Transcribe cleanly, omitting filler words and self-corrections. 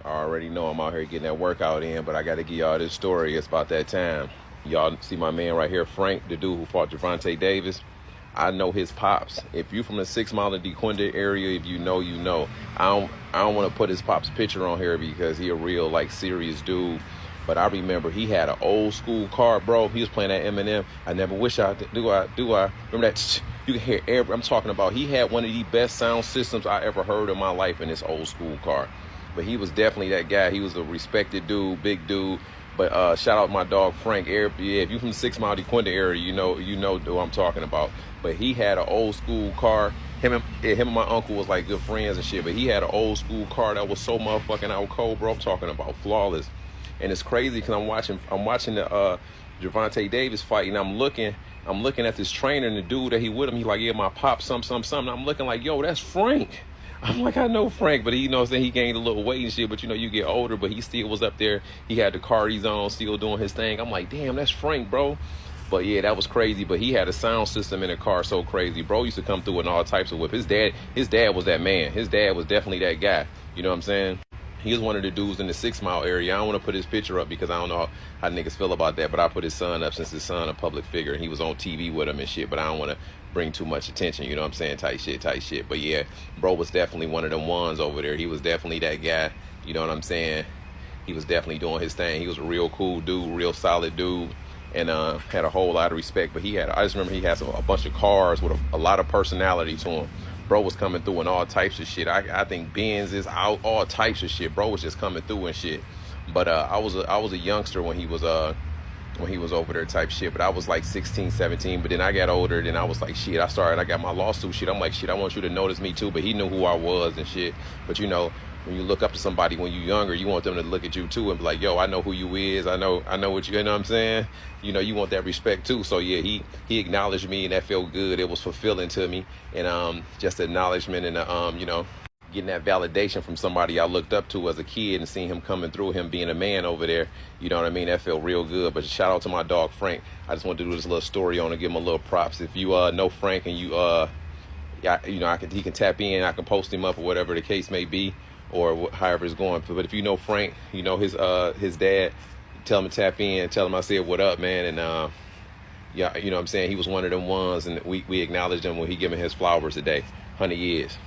I already know I'm out here getting that workout in, but I got to give y'all this story. It's about that time. Y'all see my man right here, Frank, the dude who fought Gervonta Davis. I know his pops. If you from the 6 Mile and DeQuinta area, if you know, you know. I don't want to put his pop's picture on here because he a real like serious dude. But I remember he had an old school car, bro. He was playing that Eminem. I never wish I do. I remember that. You can hear every. I'm talking about. He had one of the best sound systems I ever heard in my life in this old school car. But he was definitely that guy. He was a respected dude, big dude. But shout out my dog Frank. Yeah, if you from the 6 Mile DeQuinta area, you know who I'm talking about. But he had an old school car. Him and my uncle was like good friends and shit. But he had an old school car that was so motherfucking out cold, bro. I'm talking about flawless. And it's crazy because I'm watching the Gervonta Davis fight, and I'm looking at this trainer and the dude that he with him. He like, yeah, my pop, something. I'm looking like, yo, that's Frank. I'm like, I know Frank, but he knows that he gained a little weight and shit. But you get older, but he still was up there. He had the Cardis on, still doing his thing. I'm like, damn, that's Frank, bro. But yeah, that was crazy. But he had a sound system in the car so crazy, bro. Used to come through in all types of whip. His dad was that man. His dad was definitely that guy. You know what I'm saying? He was one of the dudes in the 6 Mile area. I don't want to put his picture up because I don't know how niggas feel about that. But I put his son up since his son a public figure and he was on TV with him and shit. But I don't want to bring too much attention. You know what I'm saying? Tight shit. But yeah, bro was definitely one of them ones over there. He was definitely that guy. You know what I'm saying? He was definitely doing his thing. He was a real cool dude, real solid dude. And had a whole lot of respect. But I just remember he had a bunch of cars with a lot of personality to him. Bro was coming through and all types of shit. I think Benz is out, all types of shit. Bro was just coming through and shit. But I was a youngster when he was over there type shit. But I was like 16, 17. But then I got older. Then I was like, shit, I got my lawsuit shit. I'm like, shit, I want you to notice me too. But he knew who I was and shit. But when you look up to somebody when you're younger, you want them to look at you too and be like, yo, I know who you is. I know what you know what I'm saying? You want that respect too. So yeah, he acknowledged me and that felt good. It was fulfilling to me. And just the acknowledgement and getting that validation from somebody I looked up to as a kid and seeing him coming through, him being a man over there, you know what I mean? That felt real good. But shout out to my dog Frank. I just wanted to do this little story on and give him a little props. If you know Frank and he can tap in, I can post him up or whatever the case may be, or however it's going. But if you know Frank, his dad, tell him to tap in, tell him I said what up, man. And yeah, you know what I'm saying? He was one of them ones, and we acknowledged him when he giving his flowers today. 100 years.